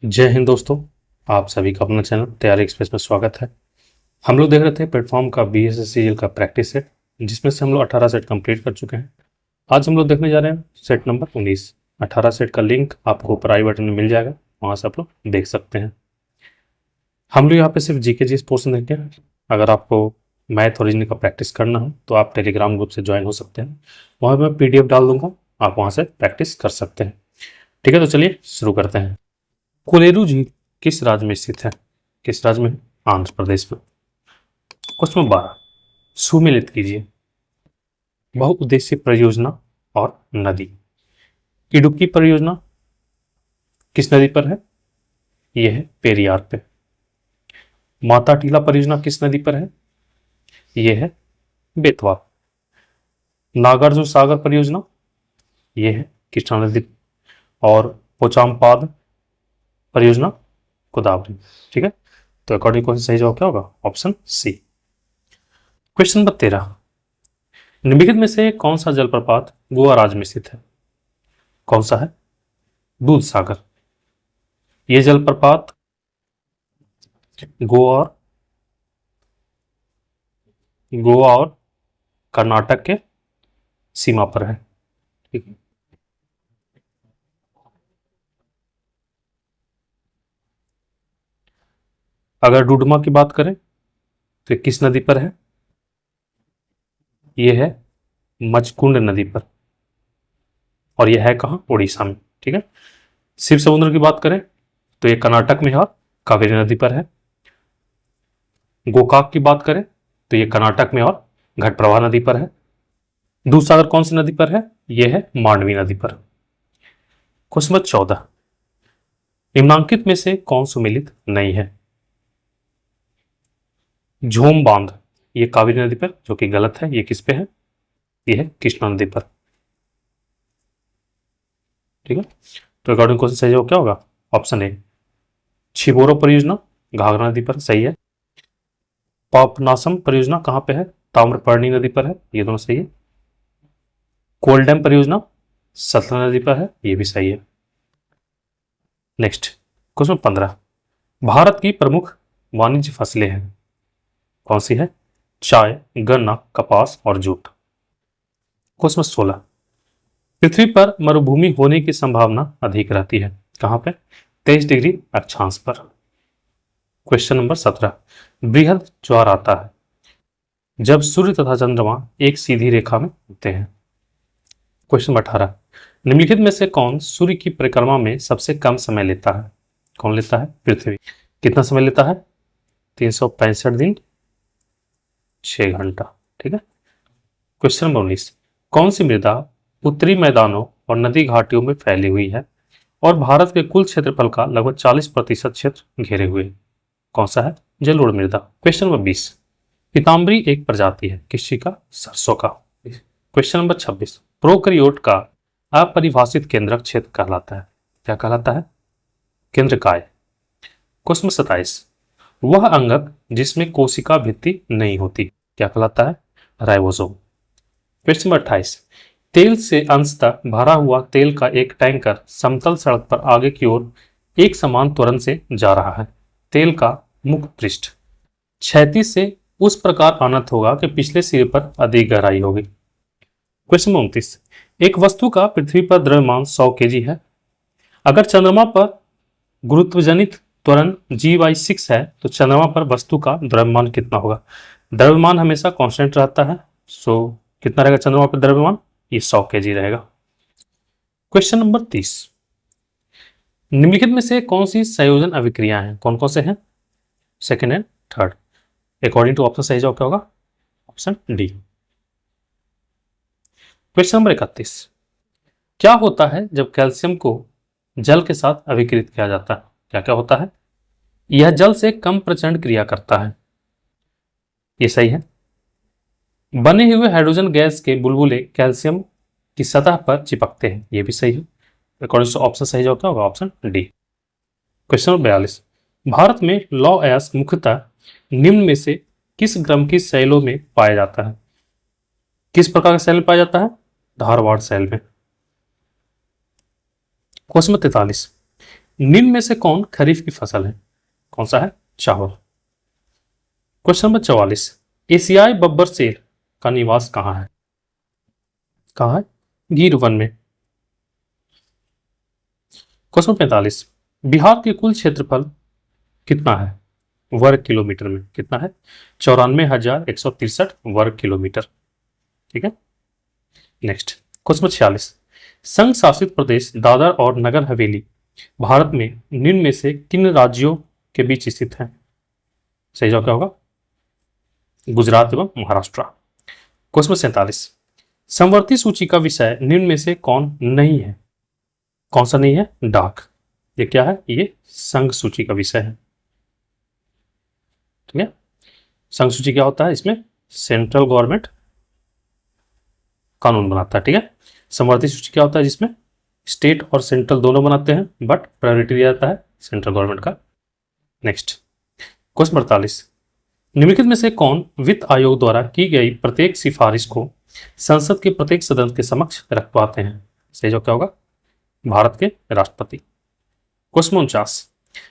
जय हिंद दोस्तों। आप सभी का अपना चैनल तैयारी एक्सप्रेस में स्वागत है। हम लोग देख रहे थे प्लेटफॉर्म का BSSCGL का प्रैक्टिस सेट, जिसमें से हम लोग 18 सेट कंप्लीट कर चुके हैं। आज हम लोग देखने जा रहे हैं सेट नंबर 19। 18 सेट का लिंक आपको ऊपर आई बटन में मिल जाएगा, वहाँ से आप लोग देख सकते हैं। हम लोग यहाँ पे सिर्फ जीके जी पोर्शन देखते हैं। अगर आपको मैथ और रीजनिंग का प्रैक्टिस करना हो तो आप टेलीग्राम ग्रुप से ज्वाइन हो सकते हैं। वहाँ मैं PDF डाल दूंगा, आप वहाँ से प्रैक्टिस कर सकते हैं। ठीक है, तो चलिए शुरू करते हैं। कोलेरू झील किस राज्य में स्थित है? किस राज्य में? आंध्र प्रदेश में। क्वेश्चन 12 सुमेलित कीजिए बहुउद्देशीय परियोजना और नदी। इडुक्की परियोजना किस नदी पर है? यह है पेरियार पे। माता टीला परियोजना किस नदी पर है? यह है बेतवा। नागार्जुन सागर परियोजना यह है कृष्णा नदी। और पोचामपाद परियोजना गोदावरी। ठीक है, तो अकॉर्डिंग क्वेश्चन सही जवाब क्या होगा? Option C. क्वेश्चन नंबर 13 निम्नलिखित में से कौन सा जलप्रपात गोवा राज्य में स्थित है? कौन सा है? दूध सागर। यह जलप्रपात गोवा और कर्नाटक के सीमा पर है। ठीक है, अगर डुडमा की बात करें तो ये किस नदी पर है? यह है मचकुंड नदी पर, और यह है कहाँ? उड़ीसा में। ठीक है, शिव समुद्र की बात करें तो ये कर्नाटक में है और कावेरी नदी पर है। गोकाक की बात करें तो ये कर्नाटक में और घटप्रभा नदी पर है। दूधसागर कौन सी नदी पर है? यह है मांडवी नदी पर। क्वेश्चन नंबर 14 निम्नांकित में से कौन सुमेलित नहीं है? झोम बांध ये कावेरी नदी पर, जो कि गलत है। ये किस पे है? ये है कृष्णा नदी पर। ठीक है, तो अकॉर्डिंग क्वेश्चन सही जवाब क्या होगा? Option A. छिबोरो परियोजना घाघरा नदी पर, सही है। पापनासम परियोजना कहाँ पे है? ताम्रपर्णी नदी पर है, ये दोनों सही है। कोलडैम परियोजना सतलज नदी पर है, ये भी सही है। नेक्स्ट क्वेश्चन 15 भारत की प्रमुख वाणिज्य फसलें हैं, कौन सी है? चाय, गन्ना, कपास और जूट। क्वेश्चन 16 पृथ्वी पर मरुभूमि होने की संभावना अधिक रहती है, कहां पे? 23 डिग्री अक्षांश पर। क्वेश्चन नंबर 17 बृहद ज्वार आता है जब सूर्य तथा चंद्रमा एक सीधी रेखा में होते हैं। क्वेश्चन नंबर 18 निम्नलिखित में से कौन सूर्य की परिक्रमा में सबसे कम समय लेता है? कौन लेता है? पृथ्वी। कितना समय लेता है? 365 दिन 6 घंटा। ठीक है, क्वेश्चन नंबर 19 कौन सी मृदा उत्तरी मैदानों और नदी घाटियों में फैली हुई है और भारत के कुल क्षेत्रफल का लगभग 40% क्षेत्र घेरे हुए? कौन सा है? जलोढ़ मृदा। क्वेश्चन नंबर 20 पीताम्बरी एक प्रजाति है किस चीज का? सरसों का। क्वेश्चन नंबर 26 प्रोकैरियोट का अपरिभाषित केंद्रक क्षेत्र कहलाता है, क्या कहलाता है? केंद्रकाय। क्वेश्चन 27 वह अंगक जिसमें कोशिका भित्ति नहीं होती, क्या कहलाता है? राइबोसोम। क्वेश्चन नंबर 28 तेल से अंशतः भरा हुआ तेल का एक टैंकर समतल सड़क पर आगे की ओर एक समान त्वरण से जा रहा है। तेल का मुख्य पृष्ठ क्षैतिज से उस प्रकार अनंत होगा कि पिछले सिरे पर अधिक गहराई होगी। क्वेश्चन 29 एक वस्तु का पृथ्वी पर द्रव्यमान 100 kg है। अगर चंद्रमा पर गुरुत्वजनित त्वरण G/6 है तो चंद्रमा पर वस्तु का द्रव्यमान कितना होगा? द्रव्यमान हमेशा कांस्टेंट रहता है, सो कितना रहेगा चंद्रमा पर द्रव्यमान? ये 100 kg रहेगा। क्वेश्चन नंबर 30 निम्नलिखित में से कौन सी संयोजन अभिक्रिया हैं? कौन कौन से हैं? Second and third. According to option सही जवाब क्या होगा? Option D. क्वेश्चन नंबर 31 क्या होता है जब कैल्शियम को जल के साथ अभिक्रित किया जाता है? क्या क्या होता है? यह जल से कम प्रचंड क्रिया करता है, ये सही है। बने हुए हाइड्रोजन गैस के बुलबुले कैल्शियम की सतह पर चिपकते हैं, ये भी सही है। अकॉर्डिंग टू ऑप्शन सही जवाब क्या होगा? Option D. Question number 42 Bharat में लौह अयस्क मुख्यतः निम्न में से किस क्रम की शैलों में पाया जाता है? किस प्रकार का सेल पाया जाता है? धारवाड़ सेल में। क्वेश्चन नंबर 43 निम्न में से कौन खरीफ की फसल है? कौन सा है? चावल। क्वेश्चन नंबर 44, एशियाई बब्बर शेर का निवास कहाँ है? कहाँ है? गिर वन में। क्वेश्चन 45, बिहार के कुल क्षेत्रफल कितना है वर्ग किलोमीटर में? कितना है? 94,163 वर्ग किलोमीटर। ठीक है। नेक्स्ट क्वेश्चन 46, संघ शासित प्रदेश दादर और नगर हवेली भारत में निम्न में से किन राज्यों के बीच स्थित है? सही जवाब क्या होगा? गुजरात एवं महाराष्ट्र। क्वेश्चन 47, समवर्ती सूची का विषय निम्न में से कौन नहीं है? कौन सा नहीं है? डाक। ये क्या है? ये संघ सूची का विषय है। ठीक है। संघ सूची क्या होता है? इसमें सेंट्रल गवर्नमेंट कानून बनाता है। ठीक है। समवर्ती सूची क्या होता है? जिसमें स्टेट और सेंट्रल दोनों बनाते हैं, बट प्रायोरिटी दिया जाता है सेंट्रल गवर्नमेंट का। नेक्स्ट क्वेश्चन 48, निम्नलिखित में से कौन वित्त आयोग द्वारा की गई प्रत्येक सिफारिश को संसद के प्रत्येक सदन के समक्ष रखवाते हैं? सही जवाब क्या होगा? भारत के राष्ट्रपति। क्वेश्चन 49,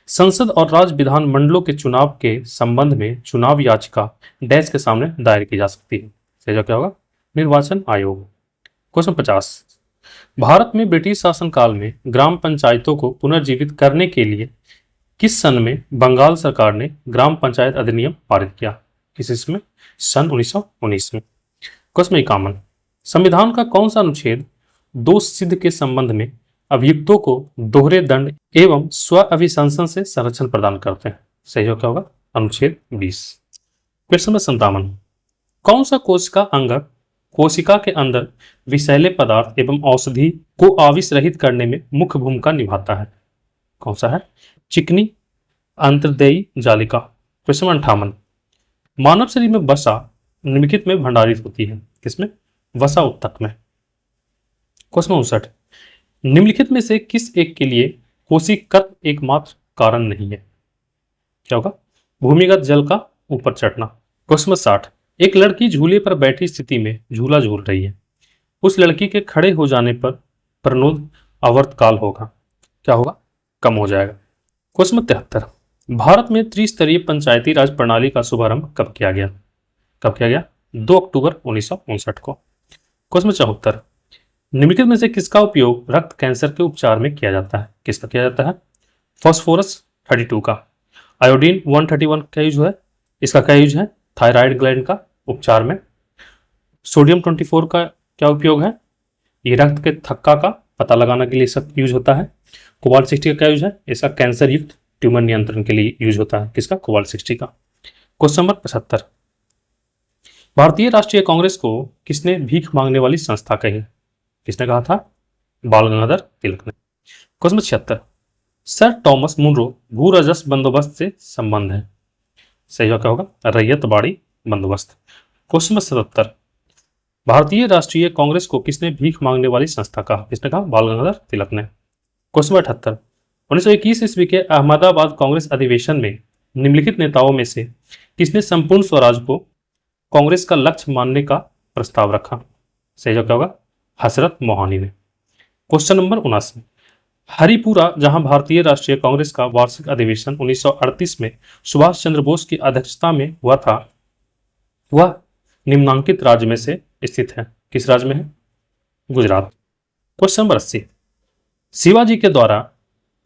संसद और राज्य विधान मंडलों के चुनाव के संबंध में चुनाव याचिका डैश के सामने दायर की जा सकती है? सही जवाब क्या होगा? निर्वाचन आयोग। क्वेश्चन 50, भारत में ब्रिटिश शासनकाल में ग्राम पंचायतों को पुनर्जीवित करने के लिए किस सन में बंगाल सरकार ने ग्राम पंचायत अधिनियम पारित किया? किस इसमें? सन 1919 में। क्वेश्चन 51, संविधान का कौन सा अनुच्छेद दोष सिद्ध के संबंध में अभियुक्तों को दोहरे दंड एवं स्व अभिशंसन से संरक्षण प्रदान करते हैं? सही जवाब क्या होगा? अनुच्छेद 20। क्वेश्चन नंबर 57, कौन सा कोशिका अंगक कोशिका के अंदर विषैले पदार्थ एवं औषधि को आविष रहित करने में मुख्य भूमिका निभाता है? कौन सा है? चिकनी अंतर्देयी जालिका। क्वेश्चन 58, मानव शरीर में वसा निम्नलिखित में भंडारित होती है? किसमें? वसा उत्तक में। क्वेश्चन 59, निम्नलिखित में से किस एक के लिए कोशिकत्व एकमात्र कारण नहीं है? क्या होगा? भूमिगत जल का ऊपर चढ़ना। क्वेश्चन 60, एक लड़की झूले पर बैठी स्थिति में झूला झूल रही है, उस लड़की के खड़े हो जाने पर प्रनोद आवर्तकाल होगा, क्या होगा? कम हो जाएगा। क्वेश्चन 73, भारत में त्रिस्तरीय पंचायती राज प्रणाली का शुभारंभ कब किया गया? कब किया गया? 2 अक्टूबर 1959 को। क्वेश्चन 74, निम्नलिखित में से किसका उपयोग रक्त कैंसर के उपचार में किया जाता है? किसका किया जाता है? फास्फोरस 32 का। आयोडीन 131 का यूज है। इसका क्या यूज है? थायराइड ग्लैंड का उपचार में। सोडियम 24 का क्या उपयोग है? ये रक्त के थक्का का पता लगाने के लिए सब यूज होता है। कोबाल्ट 60 का क्या यूज है? इसका कैंसर युक्त ट्यूमर नियंत्रण के लिए यूज होता है। किसका? कोबाल्ट 60 का। क्वेश्चन नंबर 75, भारतीय राष्ट्रीय कांग्रेस को किसने भीख मांगने वाली संस्था कही? किसने कहा था? बाल गंगाधर तिलक ने। क्वेश्चन 76, सर टॉमस मुनरो भू राजस्व बंदोबस्त से संबंध है? सही जवाब क्या होगा? रैयत बाड़ी बंदोबस्त। क्वेश्चन नंबर 77, भारतीय राष्ट्रीय कांग्रेस को किसने भीख मांगने वाली संस्था कहा? किसने कहा? बाल गंगाधर तिलक ने। क्वेश्चन नंबर 78, 1921 ईस्वी के अहमदाबाद कांग्रेस अधिवेशन में निम्नलिखित नेताओं में से किसने संपूर्ण स्वराज को कांग्रेस का लक्ष्य मानने का प्रस्ताव रखा? सही जवाब क्या होगा? हसरत मोहानी ने। क्वेश्चन नंबर 79, हरिपुरा जहां भारतीय राष्ट्रीय कांग्रेस का वार्षिक अधिवेशन 1938 में सुभाष चंद्र बोस की अध्यक्षता में हुआ था, वह निम्नांकित राज्य में से स्थित है? किस राज्य में है? गुजरात। क्वेश्चन नंबर 80, शिवाजी के द्वारा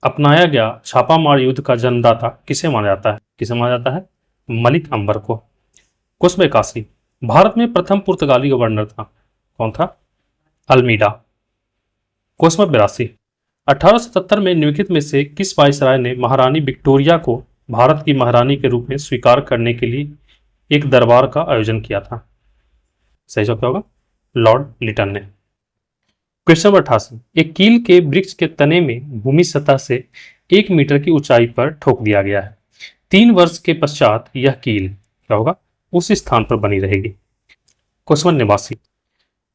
अपनाया गया छापामार युद्ध का जन्मदाता किसे माना जाता है? किसे माना जाता है? मलिक अंबर को। क्वेश्चन 81, भारत में प्रथम पुर्तगाली गवर्नर था? कौन था? अल्मीडा। क्वेश्चन नंबर 82, 1877 में निम्नलिखित में से किस वायसराय ने महारानी विक्टोरिया को भारत की महारानी के रूप में स्वीकार करने के लिए एक दरबार का आयोजन किया था? सही जवाब क्या होगा? लॉर्ड लिटन ने। क्वेश्चन नंबर 88, एक कील के वृक्ष के तने में भूमि सतह से 1 मीटर की ऊंचाई पर ठोक दिया गया है। 3 वर्ष के पश्चात यह कील क्या होगा? उस स्थान पर बनी रहेगी। क्वेश्चन नंबर 89,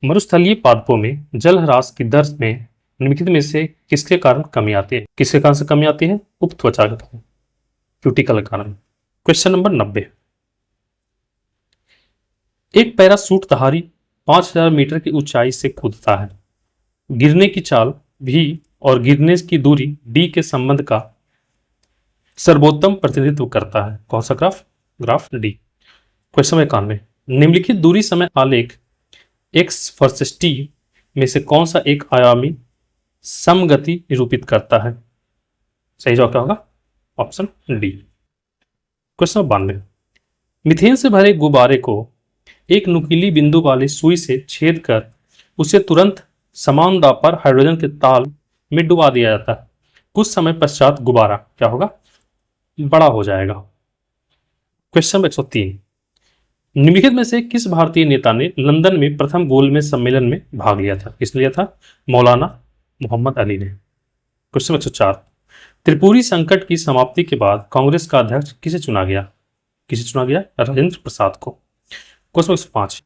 मरुस्थलीय पादपों में जलह्रास की दर में निम्नलिखित में से किसके कारण कमी आती है? किसके कारण से कमी आती है? उपत्वचा के कारण, क्यूटिकल के कारण। क्वेश्चन नंबर 90, एक पैराशूटधारी 5000 मीटर की ऊंचाई से कूदता है, गिरने की चाल भी और गिरने की दूरी d के संबंध का सर्वोत्तम प्रतिनिधित्व करता है? कौन सा ग्राफ? Graph D. क्वेश्चन 91, निम्नलिखित दूरी समय आलेख x वर्सेस t में से कौन सा एक आयामी समगति निरूपित करता है? सही जवाब क्या होगा? Option D. क्वेश्चन 92, मीथेन से भरे गुब्बारे को एक नुकीली बिंदु वाली सुई से छेद कर उसे तुरंत समान दाब पर हाइड्रोजन के ताल में डुबा दिया जाता है। कुछ समय पश्चात गुब्बारा क्या होगा? बड़ा हो जाएगा। क्वेश्चन 103, निम्नलिखित में से किस भारतीय नेता ने लंदन में प्रथम गोलमेज सम्मेलन में भाग लिया था? किसने लिया था? मौलाना मोहम्मद अली ने। क्वेश्चन 104, त्रिपुरी संकट की समाप्ति के बाद कांग्रेस का अध्यक्ष किसे चुना गया? किसे चुना गया? राजेंद्र प्रसाद को। क्वेश्चन 105,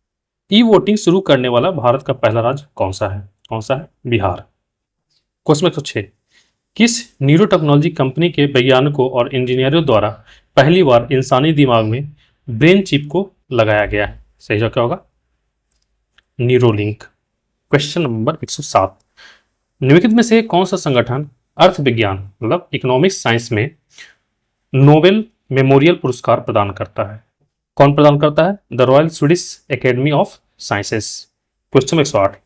ई वोटिंग शुरू करने वाला भारत का पहला राज्य कौन सा है? कौन सा है? बिहार। क्वेश्चन 106, किस न्यूरो टेक्नोलॉजी कंपनी के वैज्ञानिकों और इंजीनियरों द्वारा पहली बार इंसानी दिमाग में ब्रेन चिप को लगाया गया है? सही जवाब क्या होगा? न्यूरोलिंक। क्वेश्चन नंबर 107, निम्नलिखित में से कौन सा संगठन अर्थ विज्ञान मतलब इकोनॉमिक्स साइंस में नोबेल मेमोरियल पुरस्कार प्रदान करता है? कौन प्रदान करता है? The royal Swedish academy of sciences. Question 108,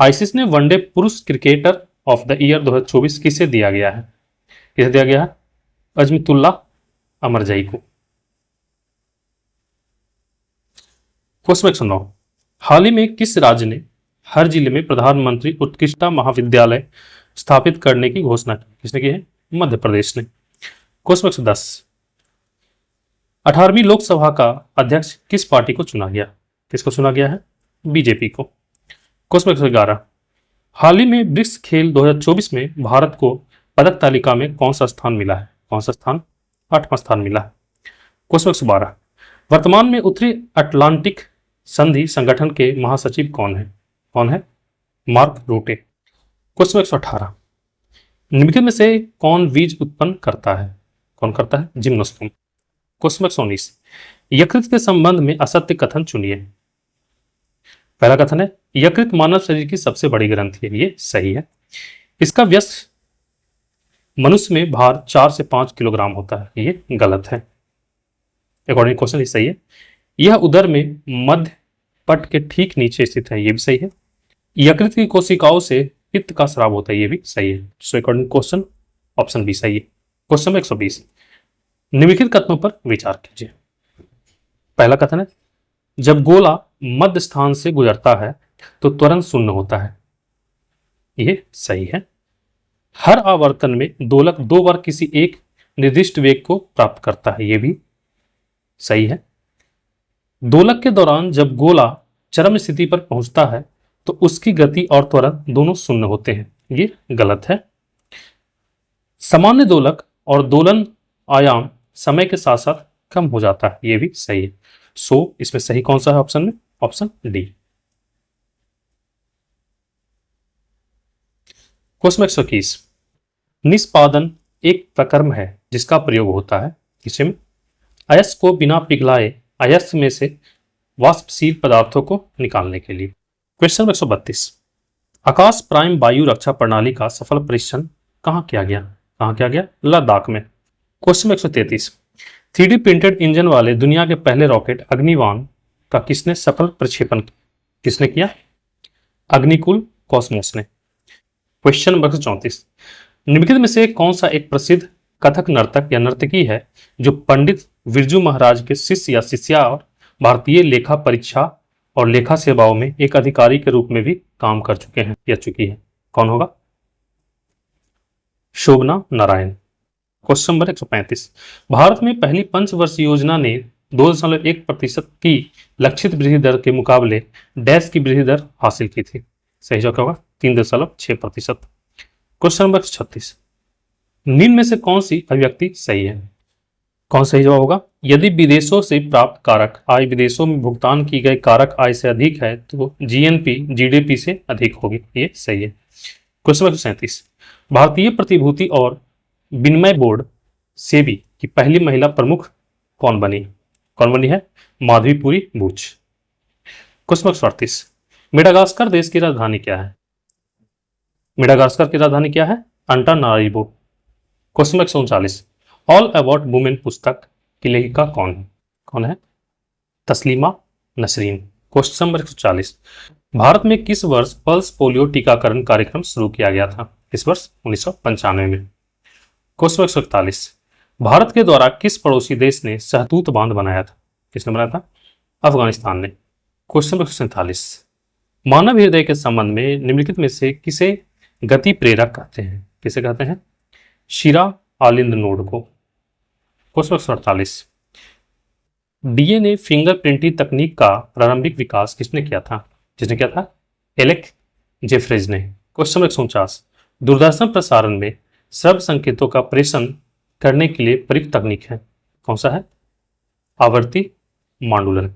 ICC ने वनडे पुरुष क्रिकेटर ऑफ द ईयर 2024 किसे दिया गया है? किसे दिया गया है? अजमितुल्ला अमरजई को। क्वेश्चन 109, हाल ही में किस राज्य ने हर जिले में प्रधानमंत्री उत्कृष्टता महाविद्यालय स्थापित करने की घोषणा की? किसने की है? मध्य प्रदेश ने। क्वेश्चन 110, 18वीं लोकसभा का अध्यक्ष किस पार्टी को चुना गया? किसको चुना गया है? बीजेपी को। क्वेश्चन 111, हाल ही में ब्रिक्स खेल 2024 में भारत को पदक तालिका में कौन सा स्थान मिला है? कौन सा स्थान? 8वां स्थान मिला है। क्वेश्चन 112, वर्तमान में उत्तरी अटलांटिक संधि संगठन के महासचिव कौन है? कौन है? मार्क रूटे। क्वेश्चन 118, निम्नलिखित में से कौन बीज उत्पन्न करता है? कौन करता है? जिम्नोस्पर्म। क्वेश्चन 119, यकृत के संबंध में असत्य कथन चुनिए। पहला कथन है यकृत मानव शरीर की सबसे बड़ी ग्रंथि है, ये सही है। इसका व्यस्त मनुष्य में भार 4 से 5 किलोग्राम होता है, ये गलत है। अकॉर्डिंग क्वेश्चन ये सही है। यह उदर में मध्य पट के ठीक नीचे स्थित है, ये भी सही है। यकृत की कोशिकाओं से पित्त का स्राव होता है, ये भी सही है। So according question option B सही है। क्वेश्चन 120, निम्नलिखित कथनों पर विचार कीजिए। पहला कथन है जब गोला मध्य स्थान से गुजरता है तो त्वरण शून्य होता है, ये सही है। हर आवर्तन में दोलक 2 बार किसी एक निर्दिष्ट वेग को प्राप्त करता है, ये भी सही है। दोलक के दौरान जब गोला चरम स्थिति पर पहुंचता है तो उसकी गति और त्वरण दोनों शून्य होते हैं, ये गलत है। सामान्य दोलक और दोलन आयाम समय के साथ साथ कम हो जाता है, ये भी सही है। सो इसमें सही कौन सा है ऑप्शन में? Option D. क्वेश्चन 121, निष्पादन एक प्रक्रम है जिसका प्रयोग होता है किसी में? अयस्क को बिना पिघलाए अयस्क में से वाष्पशील पदार्थों को निकालने के लिए। क्वेश्चन 132, आकाश प्राइम वायु रक्षा प्रणाली का सफल परीक्षण कहां किया गया? कहां किया गया? लद्दाख में। क्वेश्चन 133, 3D प्रिंटेड इंजन वाले दुनिया के पहले रॉकेट अग्निवान का किसने सफल प्रक्षेपण किसने किया? अग्निकुल कॉस्मोस ने। क्वेश्चन नंबर 134, निम्नलिखित में से कौन सा एक प्रसिद्ध कथक नर्तक या नर्तकी है जो पंडित बिरजू महाराज के शिष्य या शिष्या और भारतीय लेखा परीक्षा और लेखा सेवाओं में एक अधिकारी के रूप में भी काम कर चुके हैं या चुकी है? कौन होगा? शोभना नारायण। क्वेश्चन नंबर 135, भारत में पहली पंचवर्षीय योजना ने 2.1% की लक्षित वृद्धि दर के मुकाबले डैश की वृद्धि दर हासिल की थी। सही जवाब क्या होगा? 3.6%। क्वेश्चन नंबर 136, निम्न में से कौन सी अभिव्यक्ति सही है? कौन सही जवाब होगा? यदि विदेशों से प्राप्त कारक आय विदेशों में भुगतान की गई कारक आय से अधिक है तो जीएनपी जीडीपी से अधिक होगी, ये सही है। क्वेश्चन नंबर 37, भारतीय प्रतिभूति और विनिमय बोर्ड सेबी की पहली महिला प्रमुख कौन बनी? कौन बनी है? माधवीपुरी बूच। क्वेश्चन नंबर 38, मेडागास्कर देश की राजधानी क्या है? मेडागास्कर की राजधानी क्या है? Antananarivo. Question number 139, all about women पुस्तक की लेखिका कौन है? कौन है? तस्लीमा नसरीन। क्वेश्चन नंबर 140, भारत में किस वर्ष पल्स पोलियो टीकाकरण कार्यक्रम शुरू किया गया था? इस वर्ष 1995 में। क्वेश्चन नंबर 141, भारत के द्वारा किस पड़ोसी देश ने शहतूत बांध बनाया था? किसने बनाया था? अफगानिस्तान ने। क्वेश्चन नंबर 147, मानव हृदय के संबंध में निम्नलिखित में से किसे गति प्रेरक कहते हैं? किसे कहते हैं? शिरा आलिंद नोड को। क्वेश्चन नंबर 148, डीएनए फिंगरप्रिंटिंग तकनीक का प्रारंभिक विकास किसने किया था? जिसने किया था? एलेक जेफ्रेज ने। क्वेश्चन नंबर 149, दूरदर्शन प्रसारण में श्रव्य संकेतों का प्रेषण करने के लिए प्रयुक्त तकनीक है, कौन सा है? आवर्ती मांडुलन।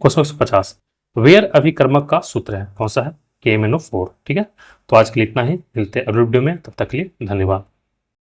क्वेश्चन 150, वेयर अभिकर्मक का सूत्र है, कौन सा है? KMnO4। ठीक है, तो आज के लिए इतना ही, मिलते हैं अगले वीडियो में, तब तक के लिए धन्यवाद।